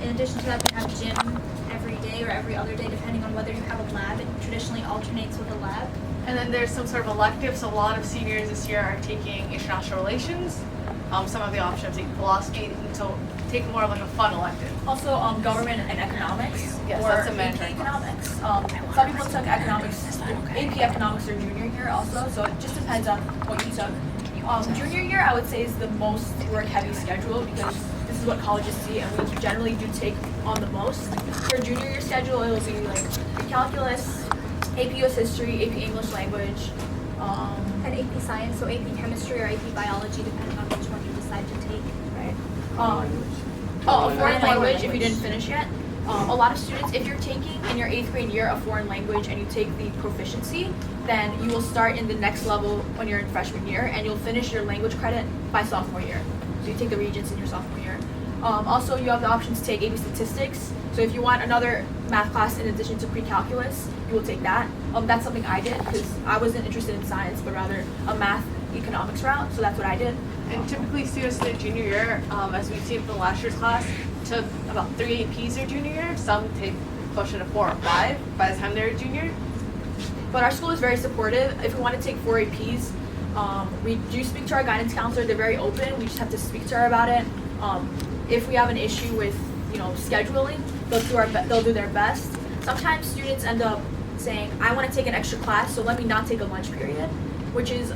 In addition to that, we have gym every day or every other day, depending on whether you have a lab. It traditionally alternates with a lab. And then there's some sort of elective, so a lot of seniors this year are taking international relations. Some of the options taking philosophy, so take more of like a fun elective. Also, government and economics, Yes, or that's a AP mandatory economics. Some people took economics, AP economics their junior year also, so it just depends on what you took. Junior year, I would say, is the most work-heavy schedule because this is what colleges see, and we generally do take on the most. For junior year schedule, it'll be like calculus, AP US history, AP English language, And AP Science, so AP Chemistry or AP Biology, depending on which one you decide to take. right? A foreign language if you didn't finish yet. A lot of students, if you're taking in your 8th grade year a foreign language and you take the proficiency, then you will start in the next level when you're in freshman year and you'll finish your language credit by sophomore year. So you take the Regents in your sophomore year. Also, you have the option to take AP Statistics. So if you want another math class in addition to pre-calculus, you will take that. That's something I did because I wasn't interested in science, but rather a math economics route. So that's what I did. And typically students in their junior year, as we see from last year's class, took about 3 APs their junior year. Some take closer to 4 or 5 by the time they're a junior. But our school is very supportive. If we want to take 4 APs, we do speak to our guidance counselor. They're very open. We just have to speak to her about it. If we have an issue with, scheduling, they'll do their best. Sometimes students end up saying, "I want to take an extra class, so let me not take a lunch period," which is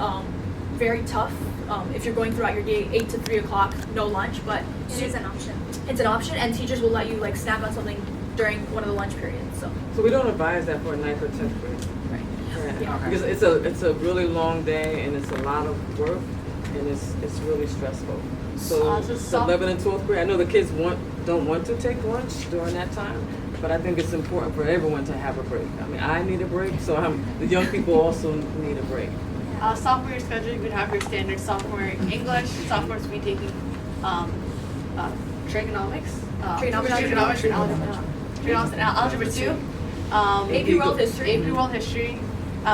very tough. If you're going throughout your day 8 to 3 o'clock, no lunch, but It is an option. it's an option, and teachers will let you snack on something during one of the lunch periods. So we don't advise that for 9th or 10th grade. Right. Right. Yeah. Because it's a really long day and it's a lot of work and it's really stressful. So, So 11th and 12th grade, I know the kids don't want to take lunch during that time, but I think it's important for everyone to have a break. I mean, I need a break, so the young people also need a break. Sophomore year schedule, you would have your standard sophomore English. Sophomores will be taking trigonomics. Trigonomics and algebra 2. AP World History. AP World History.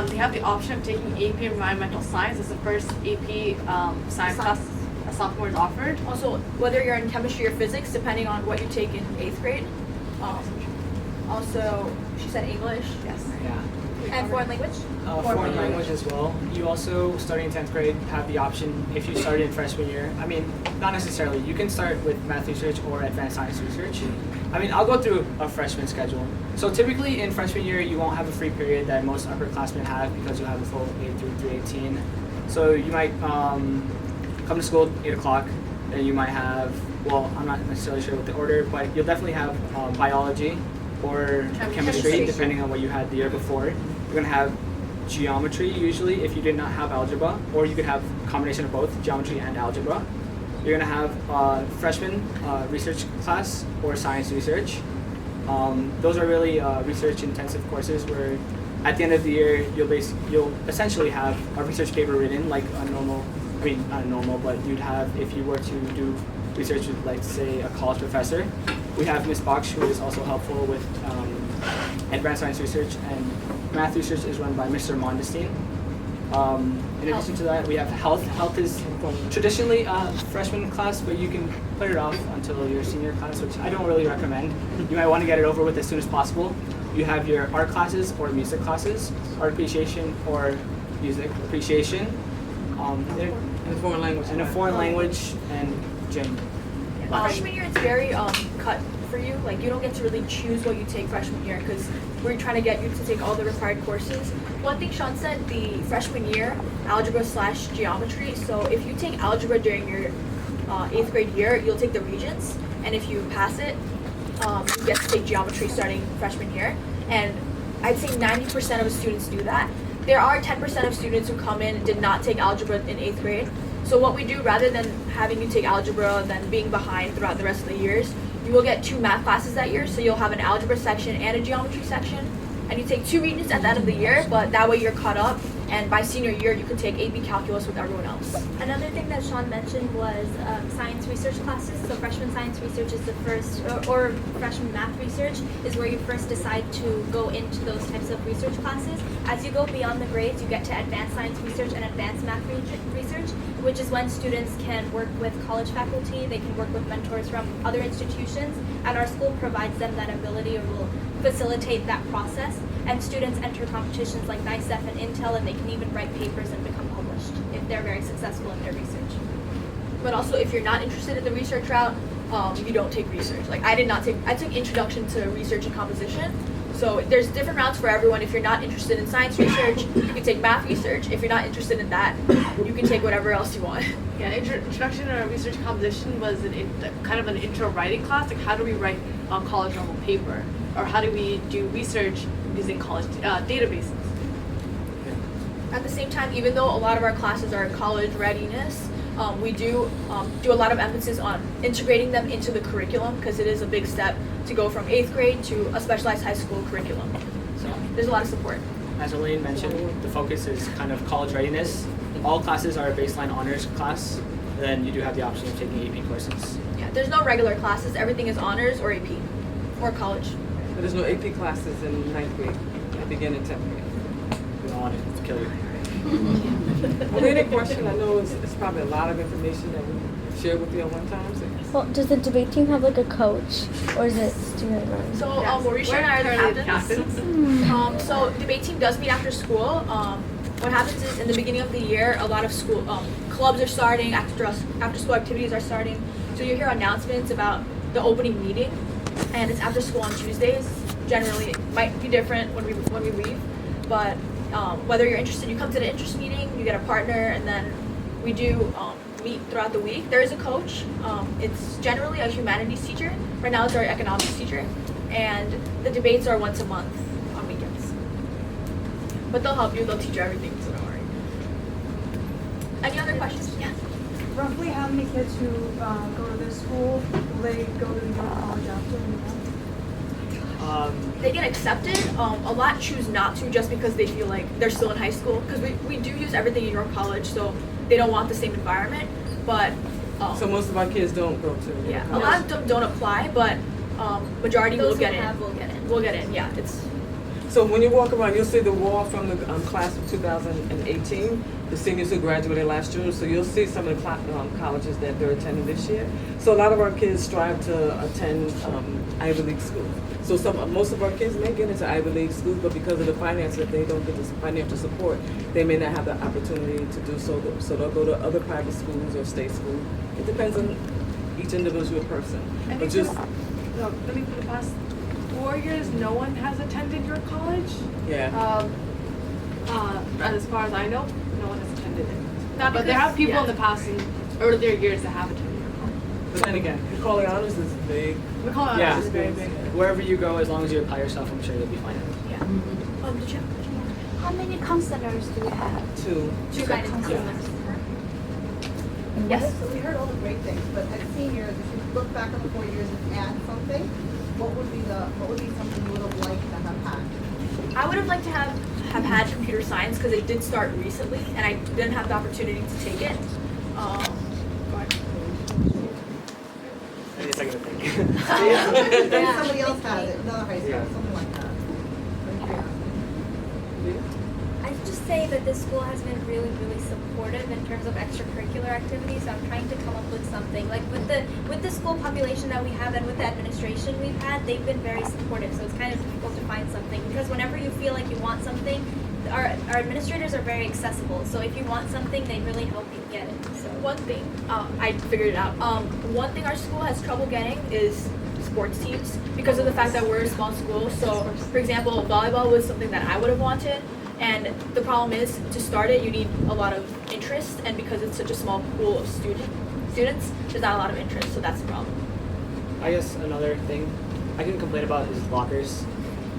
They have the option of taking AP Environmental Science as the first AP science class a sophomore is offered. Also, whether you're in chemistry or physics, depending on what you take in 8th grade. Also, she said English. Yes. Yeah. And foreign language? Foreign language as well. You also, starting in 10th grade, have the option if you started in freshman year. I mean, not necessarily. You can start with math research or advanced science research. I mean, I'll go through a freshman schedule. So typically in freshman year, you won't have a free period that most upperclassmen have because you'll have a full 8 through 318. So you might come to school at 8 o'clock, and you might have, well, I'm not necessarily sure what the order, but you'll definitely have biology or chemistry, depending on what you had the year before. You're going to have geometry usually if you did not have algebra, or you could have a combination of both, geometry and algebra. You're going to have freshman research class or science research. Those are really research intensive courses where at the end of the year you'll essentially have a research paper written like a normal, I mean not normal, but you'd have if you were to do research with, like, say, a college professor. We have Ms. Baksh, who is also helpful with advanced science research, and math research is run by Mr. Mondestein. In addition to that, we have health. Health is traditionally a freshman class, but you can put it off until your senior class, which I don't really recommend. You might want to get it over with as soon as possible. You have your art classes or music classes, art appreciation or music appreciation, And a foreign language. and a foreign language and gym. Freshman year, it's very cut for you. Like, you don't get to really choose what you take freshman year because we're trying to get you to take all the required courses. One thing Sean said, the freshman year, algebra/geometry. So if you take algebra during your 8th grade year, you'll take the Regents, and if you pass it, you get to take geometry starting freshman year. And I'd say 90% of students do that. There are 10% of students who come in and did not take algebra in 8th grade. So what we do, rather than having you take algebra and then being behind throughout the rest of the years, you will get 2 math classes that year. So you'll have an algebra section and a geometry section. And you take 2 Regents at the end of the year, but that way you're caught up. and by senior year you can take AP Calculus with everyone else. Another thing that Sean mentioned was science research classes. So freshman science research is the first, or freshman math research is where you first decide to go into those types of research classes. As you go beyond the grades, you get to advanced science research and advanced math research, which is when students can work with college faculty, they can work with mentors from other institutions, and our school provides them that ability or will facilitate that process. And students enter competitions like NICEF and Intel, and they can even write papers and become published if they're very successful in their research. But also, if you're not interested in the research route, you don't take research. Like I took Introduction to Research and Composition. So there's different routes for everyone. If you're not interested in science research, you can take math research. If you're not interested in that, you can take whatever else you want. Yeah, Introduction to Research Composition was kind of an intro writing class. Like how do we write a college level paper, or how do we do research using college databases? At the same time, even though a lot of our classes are college readiness, we do a lot of emphasis on integrating them into the curriculum because it is a big step to go from 8th grade to a specialized high school curriculum. So there's a lot of support. As Elaine mentioned, the focus is kind of college readiness. All classes are a baseline honors class. Then you do have the option of taking AP courses. Yeah, there's no regular classes. Everything is honors or AP or college. But there's no AP classes in 9th grade. They begin in 10th grade. We don't want it to kill you. Well, any question? I know it's probably a lot of information that we shared with you at one time. So. Well, does the debate team have like a coach, or is it student run? So Mauricia and I are the captains. So debate team does meet after school. What happens is in the beginning of the year, a lot of school clubs are starting, after school activities are starting. So you hear announcements about the opening meeting, and it's after school on Tuesdays. Generally, it might be different when we leave, but whether you're interested, you come to the interest meeting, you get a partner, and then we do meet throughout the week. There is a coach. It's generally a humanities teacher. Right now it's our economics teacher, and the debates are once a month on weekends. But they'll help you. They'll teach you everything, so don't worry. Any other questions? Yeah. Roughly how many kids who go to this school, will they go to your college after? They get accepted. A lot choose not to just because they feel like they're still in high school. Because we do use everything in York College, so they don't want the same environment. But So most of our kids don't go to. yeah, a lot of them don't apply, but majority will Those get who in. have will get in. We'll get in. Yeah, it's. So when you walk around, you'll see the wall from the class of 2018, the seniors who graduated last year. So you'll see some of the colleges that they're attending this year. So a lot of our kids strive to attend Ivy League schools. So most of our kids may get into Ivy League schools, but because of the finances, if they don't get this financial support, they may not have the opportunity to do so. So they'll go to other private schools or state schools. It depends on each individual person. I But think just for the past 4 years, no one has attended your college. yeah. As far as I know, no one has attended it. Not But there because- have people yeah. in the past in earlier years that have attended your college. But then again, Macaulay Honors is big. McCall Yeah. is very big. wherever you go, as long as you apply yourself, I'm sure you'll be fine. Yeah. Did you? How many counselors do you have? Two. Two guidance counselors. counselors. And Yes. So we heard all the great things, but as seniors, if you look back on the 4 years and add something, what would be something you would have liked to have had? I would have liked to have had computer science because it did start recently, and I didn't have the opportunity to take it. Go ahead. I need a second to think. Then somebody else has it, another high school, Yeah. something like that. Very curious. I'd just say that this school has been really, really supportive in terms of extracurricular activities. So I'm trying to come up with something. Like with the school population that we have and with the administration we've had, they've been very supportive. So it's kind of difficult to find something because whenever you feel like you want something, our administrators are very accessible. So if you want something, they really help you get it. So One thing, I figured it out. One thing our school has trouble getting is sports teams because of the fact that we're a small school. So, for example, volleyball was something that I would have wanted, and the problem is to start it, you need a lot of interest, and because it's such a small pool of students, there's not a lot of interest. So that's the problem. I guess another thing I can complain about is lockers.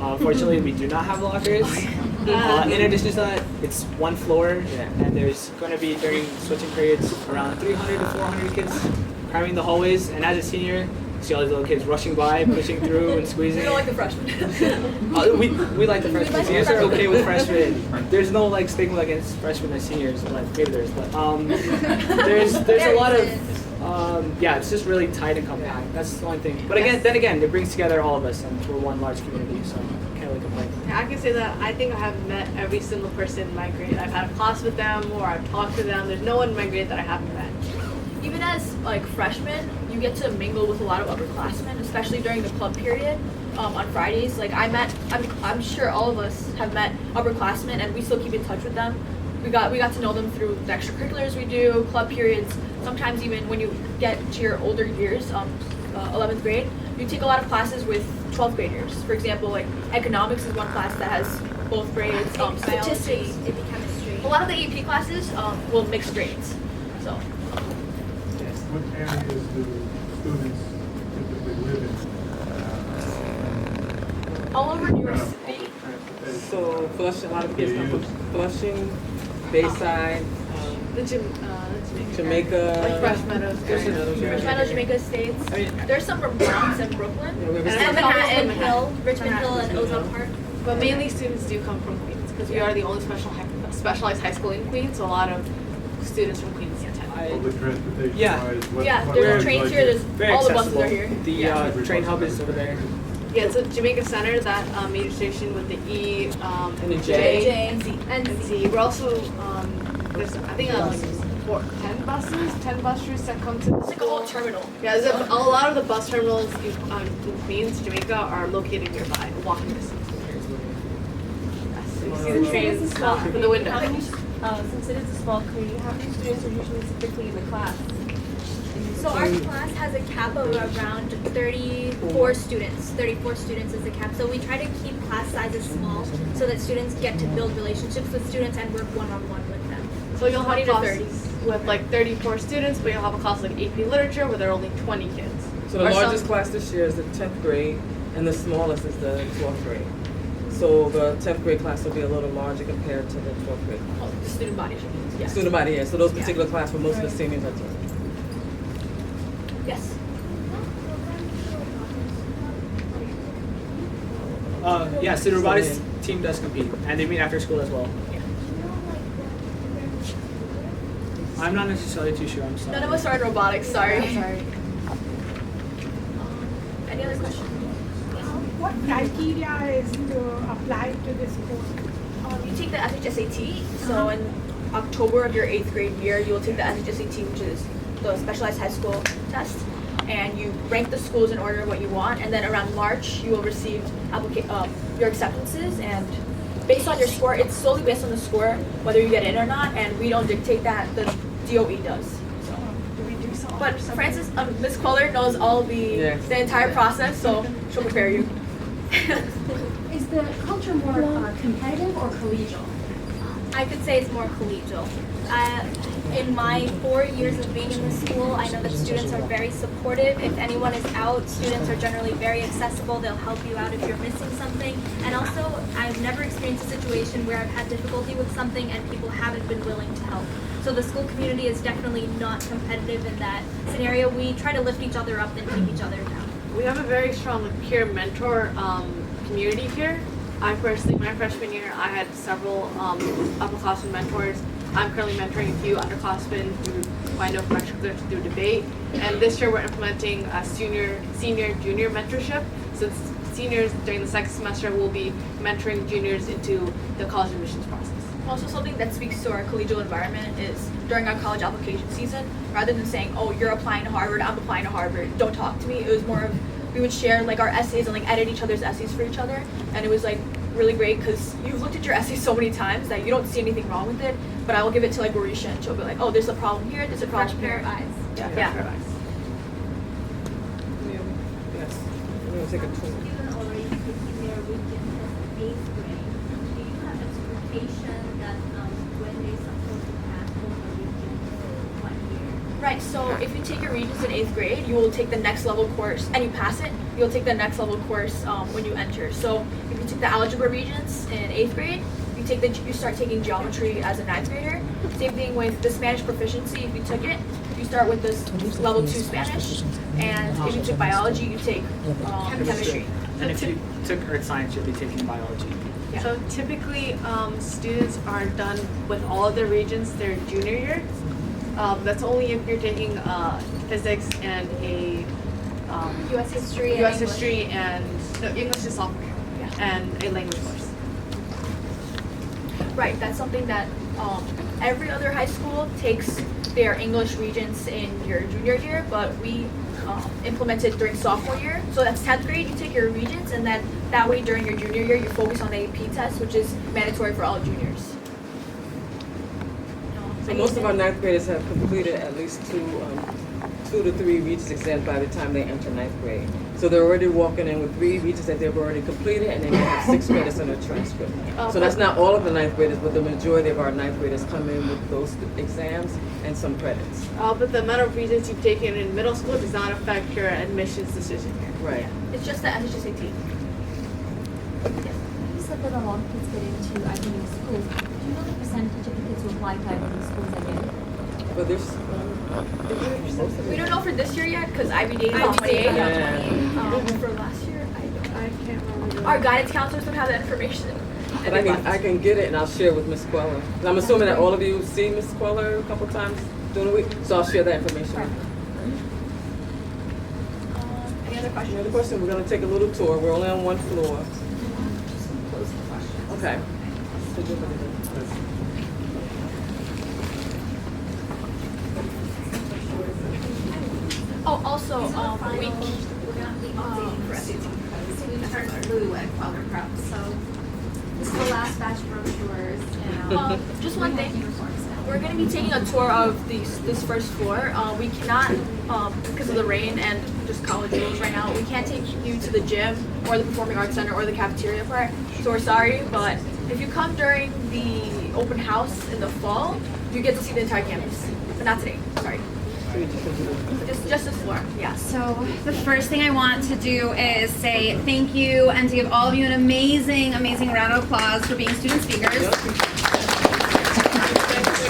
Unfortunately, we do not have lockers. In addition to that, it's one floor, and there's going to be during switching periods around 300 to 400 kids cramming the hallways. And as a senior, see all these little kids rushing by, pushing through, and We squeezing. don't like the freshmen. We like the freshmen. like the Seniors are okay with freshmen. freshmen. There's no like stigma against freshmen and seniors. Like maybe there is, but there's a lot of yeah. It's just really tight and compact. That's the only thing. But again, then again, it brings together all of us, and we're one large community, so can't really complain. Yeah, I can say that I think I have met every single person in my grade. I've had a class with them or I've talked to them. There's no one in my grade that I haven't met. Even as like freshmen, you get to mingle with a lot of upperclassmen, especially during the club period on Fridays. Like I'm sure all of us have met upperclassmen, and we still keep in touch with them. We got to know them through the extracurriculars we do, club periods. Sometimes even when you get to your older years, 11th grade, you take a lot of classes with 12th graders. For example, like economics is one class that has both grades. Statistics. Maybe chemistry. A lot of the AP classes will mix grades. So. What areas do students typically live in? All over New York City. Transportation. So Flushing, a lot of kids come from Flushing, Bayside, Jamaica. Like Fresh Meadows. Fresh Meadows, yeah. Fresh Meadows, Jamaica Estates. I mean, There's some from Bronx and Brooklyn. Yeah, we have a- And Manhattan Manhattan. Hill, Richmond Hill, and Ozone Park. But mainly students do come from Queens because we are the only specialized high school in Queens. So a lot of students from Queens attend. Public transportation Yeah. wise, what? Yeah, what there's roads trains like here. it? There's very all the accessible. buses are here. The Yeah. train hub is over there. Yeah, it's a Jamaica Center, that major station with the E, And the J, J. and Z. And Z. We're also, there's, I think, like 10 bus routes that come to the It's like a whole school. terminal. Yeah, there's a lot of the bus terminals in Queens, Jamaica, are located nearby, walking distance. Yes, you see the trains from the window. Since it is a small community, how many students are usually typically in the class? So our class has a cap of around 34 students. 34 students is the cap. So we try to keep class sizes small so that students get to build relationships with students and work one-on-one with them. So you'll 20 have to classes with like 34 students, but you'll have a class like AP Literature where there are only 20 kids. So the Or some- largest class this year is the 10th grade, and the smallest is the 12th grade. So the 10th grade class will be a little larger compared to the 12th grade. Oh, the student body. Yes. Student body, yeah. So those Yeah. particular classes for most of the seniors are 10th. Yes. Yeah, so the robotics team does compete, and they meet after school as well. I'm not necessarily too sure. I'm sorry. None of us are in robotics. Sorry. Sorry. Any other questions? What criteria is to apply to this course? You take the SHSAT. So in October of your 8th grade year, you will take the SHSAT, which is the specialized high school test, and you rank the schools in order of what you want. And then around March, you will receive your acceptances, and based on your score, it's solely based on the score whether you get in or not. And we don't dictate that; the DOE does. So. But Francis, Ms. Kohler knows all Yes. the entire process, so she'll prepare you. Is the culture more competitive or collegial? I could say it's more collegial. In my 4 years of being in the school, I know that students are very supportive. If anyone is out, students are generally very accessible. They'll help you out if you're missing something. And also, I've never experienced a situation where I've had difficulty with something and people haven't been willing to help. So the school community is definitely not competitive in that scenario. We try to lift each other up and keep each other down. We have a very strong peer mentor community here. I personally, my freshman year, I had several upperclassmen mentors. I'm currently mentoring a few underclassmen who I know from extracurriculars through debate. And this year we're implementing a senior, junior mentorship. So seniors during the second semester will be mentoring juniors into the college admissions process. Also, something that speaks to our collegial environment is during our college application season, rather than saying, oh, you're applying to Harvard, I'm applying to Harvard, don't talk to me, it was more of, we would share like our essays and like edit each other's essays for each other. And it was like really great because you've looked at your essay so many times that you don't see anything wrong with it, but I will give it to like Marisha and she'll be like, oh, there's a problem here, there's a problem Fresh pair here. of eyes. Yeah. Yes. We're going to take a tour. Given already taking their region as 8th grade, do you have expectation that when they supposed to pass over region what year? Right, so if you take your Regents in 8th grade, you will take the next level course, and you pass it, you'll take the next level course when you enter. So if you took the Algebra Regents in 8th grade, you start taking Geometry as a 9th grader. Same thing with the Spanish Proficiency, if you took it, you start with this level 2 Spanish, and if you took biology, you take chemistry. And if you took earth science, you'll be taking biology. Yeah. So typically, students are done with all of their regions their junior year. That's only if you're taking physics and a U.S. history and U.S. English. history and no, English is sophomore year, Yeah. and a language course. Right, that's something that every other high school takes their English regions in your junior year, but we implemented during sophomore year. So that's 10th grade, you take your regions, and then that way during your junior year, you focus on the AP test, which is mandatory for all juniors. So most of our ninth graders have completed at least 2 to 3 Regents exams by the time they enter ninth grade. So they're already walking in with 3 Regents that they've already completed, and they may have 6 credits on their transcript. So that's not all of the ninth graders, but the majority of our ninth graders come in with those exams and some credits. But the amount of regions you've taken in middle school does not affect your admissions decision here. Right. It's just the SHSAT. You said that a lot of kids get into Ivy League schools. Do you know the percentage of the kids who apply to Ivy League schools that get it? But there's We don't know for this year yet, because Ivy Day is on Ivy Day, 28. yeah. For last year, I can't remember. our guidance counselors would have that information. But I can get it and I'll share with Ms. Queller. I'm assuming that all of you see Ms. Queller a couple times during the week, so I'll share that information. Any other Any questions? other question? We're gonna take a little tour. We're only on one floor. Okay. Oh, also, we We turned blue at Queller Prep, so this is the last batch of brochures and just one thing. We're going to be taking a tour of this first floor. We cannot, because of the rain and just college rules right now, we can't take you to the gym or the Performing Arts Center or the cafeteria part. So we're sorry, but if you come during the open house in the fall, you get to see the entire campus. But not today, sorry. Just this floor, yeah. So the first thing I want to do is say thank you and to give all of you an amazing, amazing round of applause for being student speakers.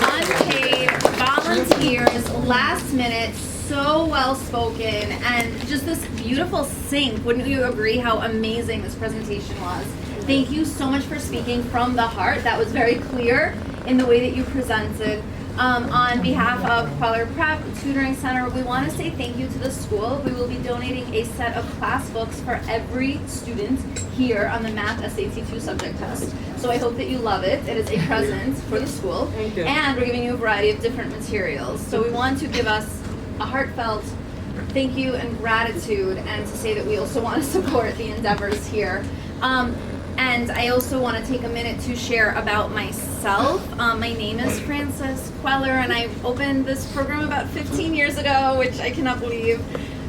Unpaid volunteers, last minute, so well spoken, and just this beautiful sync. Wouldn't you agree how amazing this presentation was? Thank you so much for speaking from the heart. That was very clear in the way that you presented. On behalf of Queller Prep Tutoring Center, we want to say thank you to the school. We will be donating a set of class books for every student here on the Math SAT 2 subject test. So I hope that you love it. It is a present for the school. Thank you. And we're giving you a variety of different materials. So we want to give us a heartfelt thank you and gratitude, and to say that we also want to support the endeavors here. And I also want to take a minute to share about myself. My name is Frances Queller, and I opened this program about 15 years ago, which I cannot believe.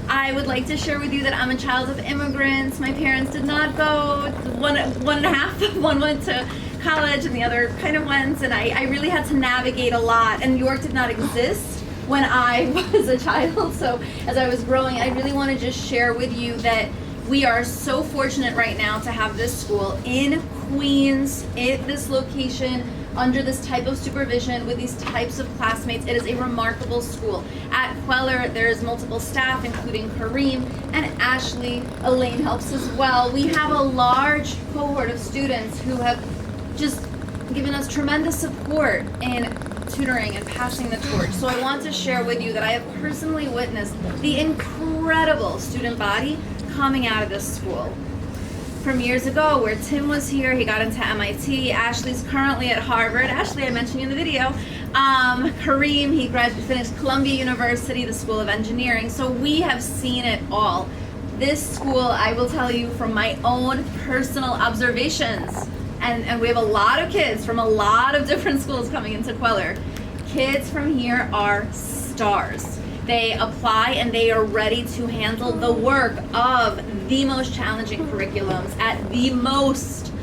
I would like to share with you that I'm a child of immigrants. My parents did not go. One and a half. One went to college, and the other kind of went. And I really had to navigate a lot. And New York did not exist when I was a child. So as I was growing, I really want to just share with you that we are so fortunate right now to have this school in Queens, at this location, under this type of supervision, with these types of classmates. It is a remarkable school. At Queller, there's multiple staff, including Kareem and Ashley. Elaine helps as well. We have a large cohort of students who have just given us tremendous support in tutoring and passing the torch. So I want to share with you that I have personally witnessed the incredible student body coming out of this school. From years ago, where Tim was here, he got into MIT. Ashley's currently at Harvard. Ashley, I mentioned you in the video. Kareem, he finished Columbia University, the School of Engineering. So we have seen it all. This school, I will tell you from my own personal observations, and we have a lot of kids from a lot of different schools coming into Queller. Kids from here are stars. They apply and they are ready to handle the work of the most challenging curriculums at the most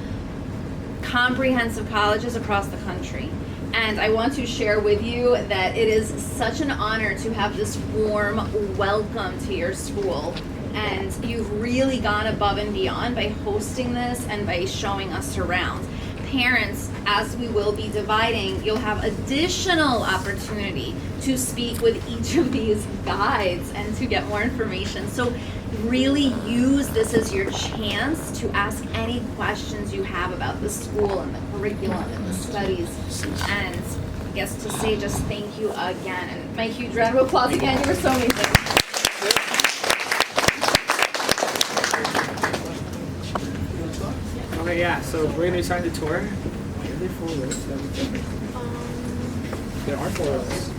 comprehensive colleges across the country. And I want to share with you that it is such an honor to have this warm welcome to your school. And you've really gone above and beyond by hosting this and by showing us around. parents, as we will be dividing, you'll have additional opportunity to speak with each of these guides and to get more information. So really use this as your chance to ask any questions you have about the school and the curriculum and the studies. And I guess to say just thank you again. And my huge round of applause again. You were so amazing. Okay, yeah, so we're going to be starting the tour. Are there 4 rows? There are 4 rows.